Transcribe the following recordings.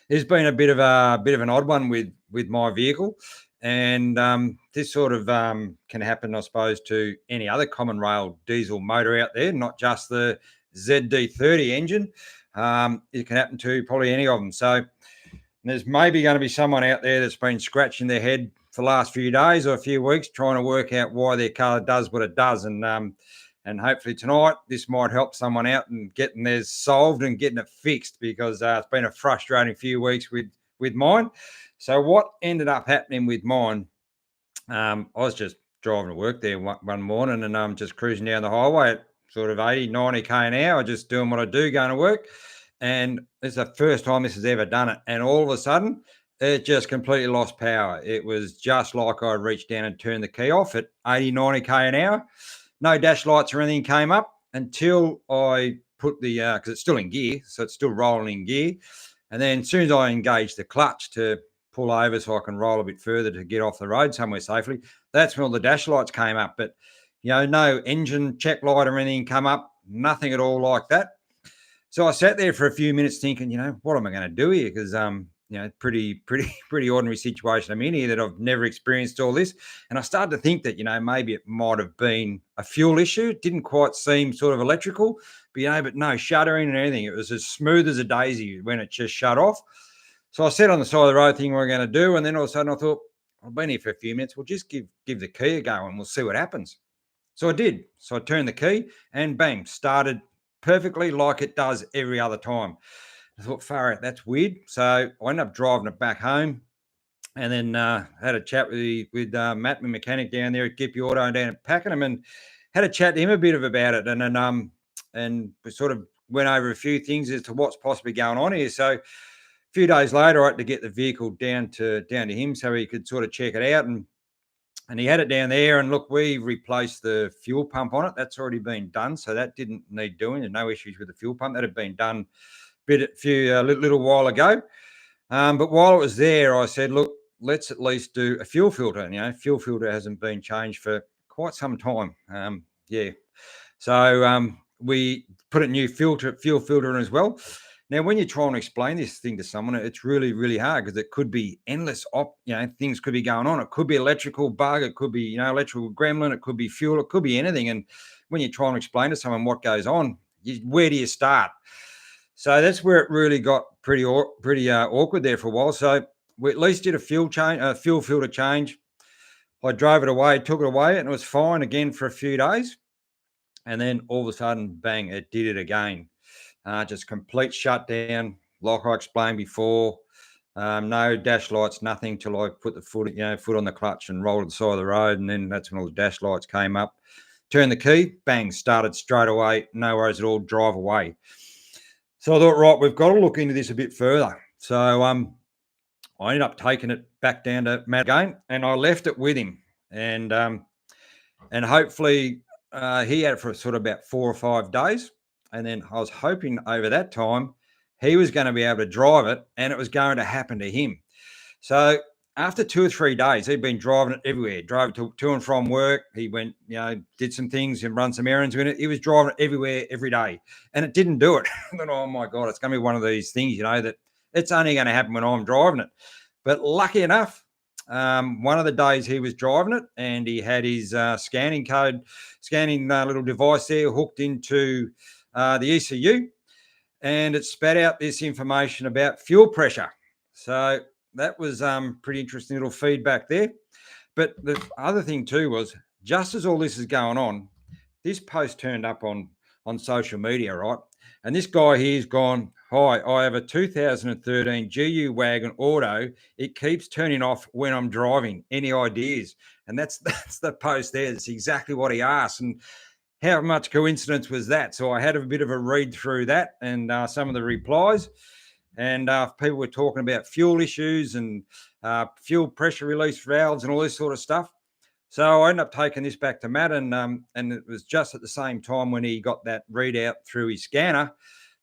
It's been a bit of an odd one with my vehicle, and this sort of can happen, I suppose, to any other common rail diesel motor out there, not just the ZD30 engine. It can happen to probably any of them. So there's maybe going to be someone out there that's been scratching their head for the last few days or a few weeks trying to work out why their car does what it does, and hopefully tonight this might help someone out and getting theirs solved and getting it fixed, because it's been a frustrating few weeks with mine. So what ended up happening with mine, I was just driving to work there one morning, and I'm just cruising down the highway at sort of 80, 90k an hour, just doing what I do, going to work. And it's the first time this has ever done it. And all of a sudden, it just completely lost power. It was just like I reached down and turned the key off at 80, 90k an hour. No dash lights or anything came up until I put the, because it's still in gear, so it's still rolling in gear. And then as soon as I engaged the clutch to pull over so I can roll a bit further to get off the road somewhere safely, that's when all the dash lights came up. But, no engine check light or anything come up, nothing at all like that. So I sat there for a few minutes thinking, what am I going to do here? Because, pretty ordinary situation I'm in here, that I've never experienced all this. And I started to think that, maybe it might have been a fuel issue. It didn't quite seem sort of electrical, but no shuddering and anything. It was as smooth as a daisy when it just shut off. So I sat on the side of the road thinking what we're going to do. And then all of a sudden I thought, I've been here for a few minutes. We'll just give the key a go and we'll see what happens. So I did. So I turned the key and bang, started perfectly like it does every other time. I thought, far out, that's weird. So I ended up driving it back home, and then had a chat with Matt, my mechanic down there at Gippy Auto down at Pakenham, and had a chat to him a bit about it. And then and we sort of went over a few things as to what's possibly going on here. So a few days later, I had to get the vehicle down to him so he could sort of check it out. And he had it down there, and look, we replaced the fuel pump on it. That's already been done, so that didn't need doing. There's no issues with the fuel pump. That had been done a little while ago. But while it was there, I said, look, let's at least do a fuel filter. Fuel filter hasn't been changed for quite some time. So we put a new fuel filter in as well. Now, when you're trying to explain this thing to someone, it's really, really hard, because it could be endless. Things could be going on. It could be electrical bug. It could be, electrical gremlin. It could be fuel. It could be anything. And when you're trying to explain to someone what goes on, where do you start? So that's where it really got pretty awkward there for a while. So we at least did a fuel filter change. I drove it away, took it away, and it was fine again for a few days. And then all of a sudden, bang, it did it again. Just complete shutdown, like I explained before. No dash lights, nothing, till I put the foot on the clutch and rolled to the side of the road. And then that's when all the dash lights came up. Turned the key, bang, started straight away. No worries at all, drive away. So I thought, right, we've got to look into this a bit further. So I ended up taking it back down to Matt again, and I left it with him. And hopefully he had it for sort of about 4 or 5 days. And then I was hoping over that time he was going to be able to drive it, and it was going to happen to him. So after 2 or 3 days, he'd been driving it everywhere, drove to and from work. He went, did some things and run some errands with it. He was driving it everywhere, every day, and it didn't do it. I thought, oh my God, it's going to be one of these things, that it's only going to happen when I'm driving it. But lucky enough, one of the days he was driving it, and he had his scanning little device there hooked into the ECU, and it spat out this information about fuel pressure. So that was pretty interesting little feedback there. But the other thing too was, just as all this is going on, this post turned up on social media, right? And this guy here's gone, hi, I have a 2013 GU Wagon Auto. It keeps turning off when I'm driving. Any ideas? And that's the post there. That's exactly what he asked. And how much coincidence was that? So I had a bit of a read through that and some of the replies. And people were talking about fuel issues and fuel pressure release valves and all this sort of stuff. So I ended up taking this back to Matt, and it was just at the same time when he got that readout through his scanner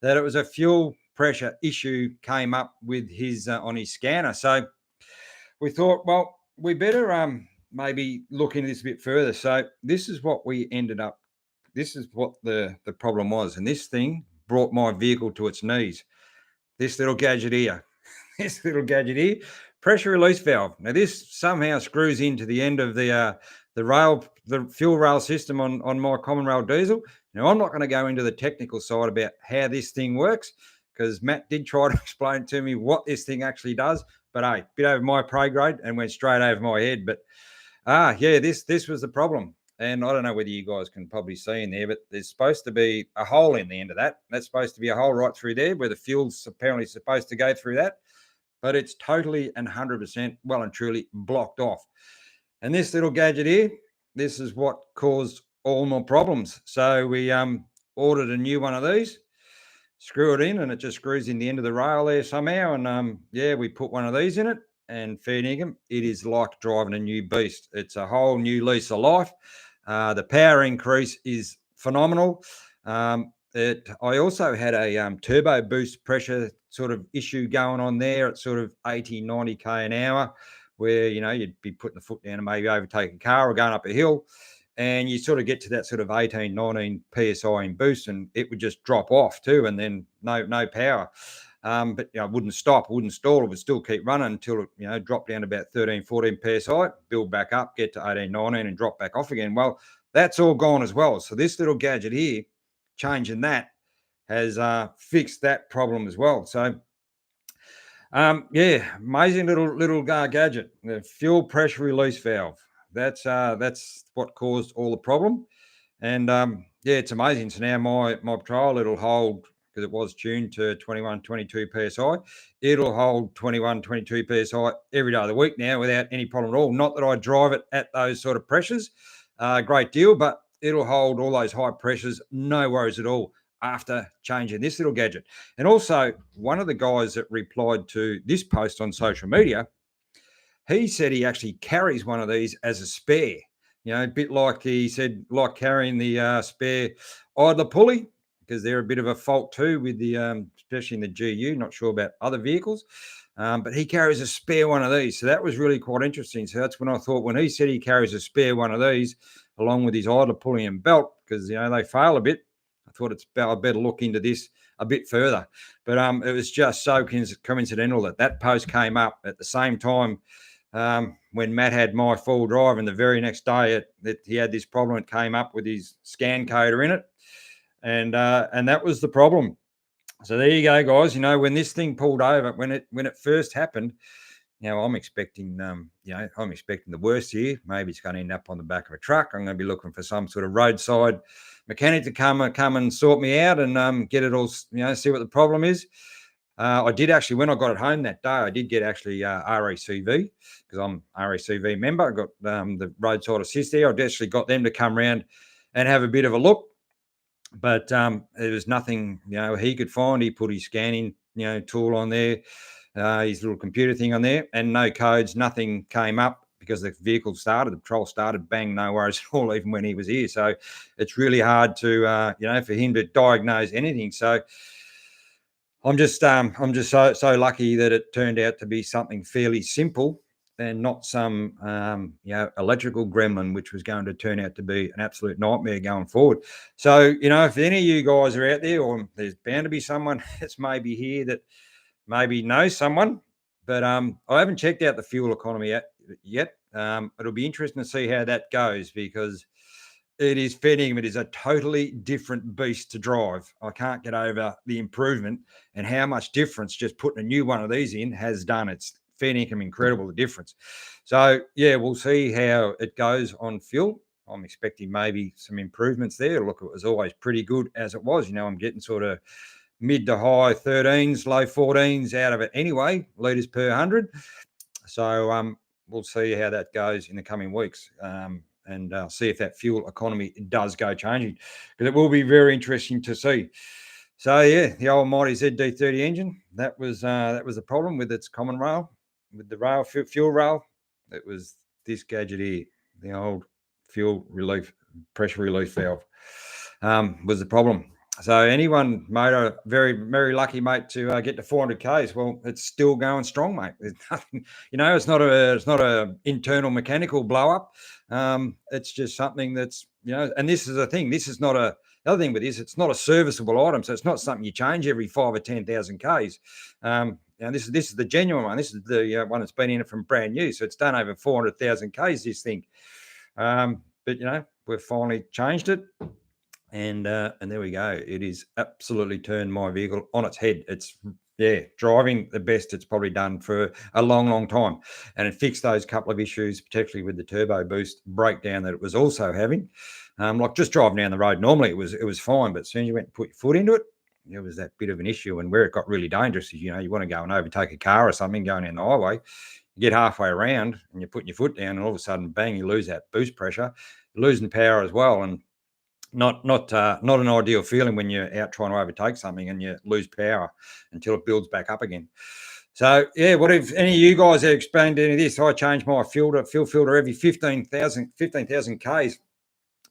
that it was a fuel pressure issue came up with his on his scanner. So we thought, well, we better maybe look into this a bit further. So this is what we ended up. This is what the problem was, and this thing brought my vehicle to its knees. This little gadget here. this little gadget here, pressure release valve. Now this somehow screws into the end of the fuel rail system on my common rail diesel. Now I'm not going to go into the technical side about how this thing works, because Matt did try to explain to me what this thing actually does, but hey, bit over my pay grade and went straight over my head. But yeah, this was the problem. And I don't know whether you guys can probably see in there, but there's supposed to be a hole in the end of that. That's supposed to be a hole right through there where the fuel's apparently supposed to go through that, but it's totally and 100% well and truly blocked off. And this little gadget here, this is what caused all my problems. So we ordered a new one of these, screw it in, and it just screws in the end of the rail there somehow. And yeah, we put one of these in it, and fair dinkum, it is like driving a new beast. It's a whole new lease of life. The power increase is phenomenal. I also had a turbo boost pressure sort of issue going on there at sort of 80, 90k an hour, where, you know, you'd be putting the foot down and maybe overtaking a car or going up a hill, and you sort of get to that sort of 18, 19 psi in boost, and it would just drop off too, and then no power. But you know, it wouldn't stop, it wouldn't stall, it would still keep running until it, you know, dropped down to about 13, 14 psi, build back up, get to 18, 19 and drop back off again. Well, that's all gone as well. So this little gadget here, changing that, has fixed that problem as well. So yeah, amazing little gadget, the fuel pressure release valve. That's what caused all the problem. And yeah, it's amazing. So now my patrol, it'll hold, because it was tuned to 21, 22 psi. It'll hold 21, 22 psi every day of the week now without any problem at all. Not that I drive it at those sort of pressures, great deal, but it'll hold all those high pressures, no worries at all, after changing this little gadget. And also, one of the guys that replied to this post on social media, he said he actually carries one of these as a spare. You know, a bit like he said, like carrying the spare idler pulley, because they're a bit of a fault too with the, especially in the GU. Not sure about other vehicles, but he carries a spare one of these. So that was really quite interesting. So that's when I thought, when he said he carries a spare one of these along with his idler pulley and belt, because, you know, they fail a bit, I thought I better look into this a bit further. But it was just so coincidental that post came up at the same time when Matt had my full drive, and the very next day that he had this problem. It came up with his scan coder in it, and that was the problem. So there you go, guys. You know, when this thing pulled over, when it first happened, you know, I'm expecting the worst here. Maybe it's going to end up on the back of a truck. I'm going to be looking for some sort of roadside mechanic to come and sort me out and get it all, you know, see what the problem is. I did actually, when I got it home that day, I did get actually RACV, because I'm RACV member. I got the roadside assist there. I actually got them to come around and have a bit of a look, but there was nothing, you know, he could find. He put his scanning, you know, tool on there, his little computer thing on there, and no codes, nothing came up, because the vehicle started, the patrol started, bang, no worries at all, even when he was here. So it's really hard to, you know, for him to diagnose anything. So I'm just so lucky that it turned out to be something fairly simple and not some you know, electrical gremlin, which was going to turn out to be an absolute nightmare going forward. So, you know, if any of you guys are out there, or there's bound to be someone that's maybe here that maybe knows someone, but I haven't checked out the fuel economy yet. It'll be interesting to see how that goes, because it is fitting. It is a totally different beast to drive. I can't get over the improvement and how much difference just putting a new one of these in has done. It's fair income incredible, the difference. So yeah, we'll see how it goes on fuel. I'm expecting maybe some improvements there. Look, it was always pretty good as it was. You know, I'm getting sort of mid to high 13s, low 14s out of it anyway, litres per 100. So we'll see how that goes in the coming weeks. And see if that fuel economy does go changing, because it will be very interesting to see. So yeah, the old mighty ZD30 engine, that was the problem with its common rail, with the rail fuel rail. It was this gadget here, the old fuel relief pressure relief valve, was the problem. So anyone, mate, very, very lucky, mate, to get to 400 Ks. Well, it's still going strong, mate. There's nothing, you know, it's not a internal mechanical blow up. It's just something that's, you know, and this is the thing. This is not the other thing with this. It's not a serviceable item, so it's not something you change every 5 or 10,000 Ks. Now this is the genuine one. This is the one that's been in it from brand new. So it's done over 400,000 Ks, this thing. But we've finally changed it. And there we go. It is absolutely turned my vehicle on its head. It's driving the best it's probably done for a long, long time. And it fixed those couple of issues, particularly with the turbo boost breakdown that it was also having. Like just driving down the road, normally it was fine, but as soon as you went and put your foot into it, there was that bit of an issue. And where it got really dangerous is, you want to go and overtake a car or something going down the highway. You get halfway around and you're putting your foot down, and all of a sudden, bang, you lose that boost pressure, you're losing power as well. And not an ideal feeling when you're out trying to overtake something and you lose power until it builds back up again. So what if any of you guys have explained any of this? I change my fuel filter every 15,000 Ks.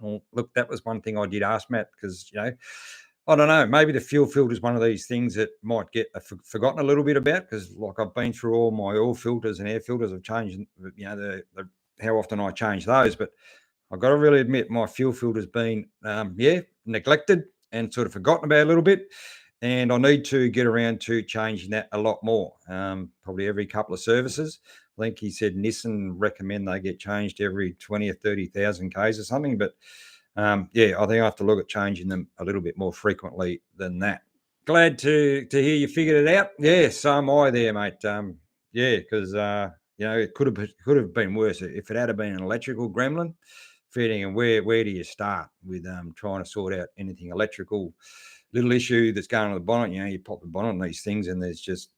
Well, look, that was one thing I did ask Matt, because I don't know, maybe the fuel filter is one of these things that might get forgotten a little bit about, because like I've been through all my oil filters and air filters. I've changed how often I change those, but I've got to really admit my fuel filter's been, neglected and sort of forgotten about a little bit. And I need to get around to changing that a lot more, probably every couple of services. I think he said Nissan recommend they get changed every 20 or 30,000 Ks or something. But, I think I have to look at changing them a little bit more frequently than that. Glad to hear you figured it out. Yeah, so am I there, mate. Because, it could have been worse. If it had been an electrical gremlin, feeding, and where do you start with trying to sort out anything electrical, little issue that's going on the bonnet? You pop the bonnet on these things and there's just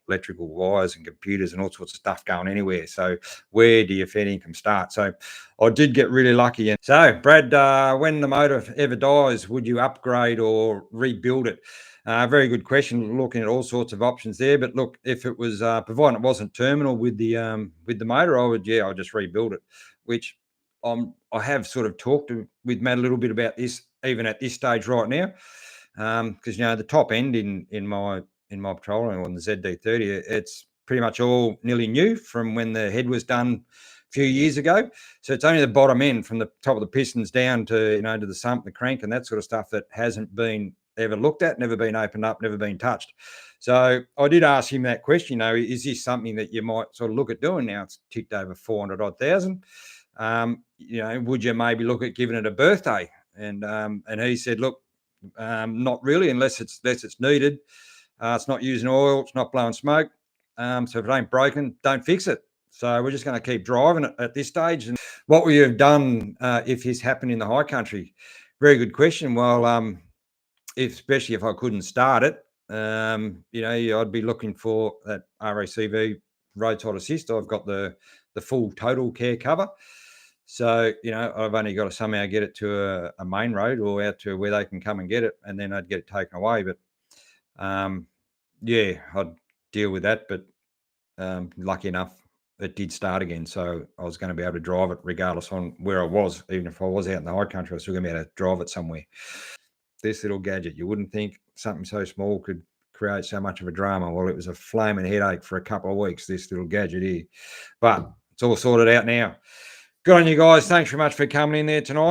electrical wires and computers and all sorts of stuff going anywhere. So where do your fair income start? So I did get really lucky. And so Brad, when the motor ever dies, would you upgrade or rebuild it? Very good question. Looking at all sorts of options there, but look, if it was provided it wasn't terminal with the motor, I'd just rebuild it, which I have sort of talked with Matt a little bit about this, even at this stage right now, because the top end in my petroleum on the ZD30, it's pretty much all nearly new from when the head was done a few years ago. So it's only the bottom end from the top of the pistons down to to the sump, the crank, and that sort of stuff that hasn't been ever looked at, never been opened up, never been touched. So I did ask him that question. Is this something that you might sort of look at doing now? It's ticked over 400 odd thousand. Would you maybe look at giving it a birthday? And he said, look, not really, unless it's needed. It's not using oil, it's not blowing smoke. So if it ain't broken, don't fix it. So we're just going to keep driving it at this stage. And what would you have done if this happened in the high country? Very good question. Well, especially if I couldn't start it, I'd be looking for that RACV roadside assist. I've got the full total care cover. So, I've only got to somehow get it to a main road or out to where they can come and get it, and then I'd get it taken away. But, I'd deal with that. But lucky enough, it did start again. So I was going to be able to drive it regardless on where I was. Even if I was out in the high country, I was still going to be able to drive it somewhere. This little gadget, you wouldn't think something so small could create so much of a drama. Well, it was a flaming headache for a couple of weeks, this little gadget here. But it's all sorted out now. Good on you guys. Thanks very much for coming in there tonight.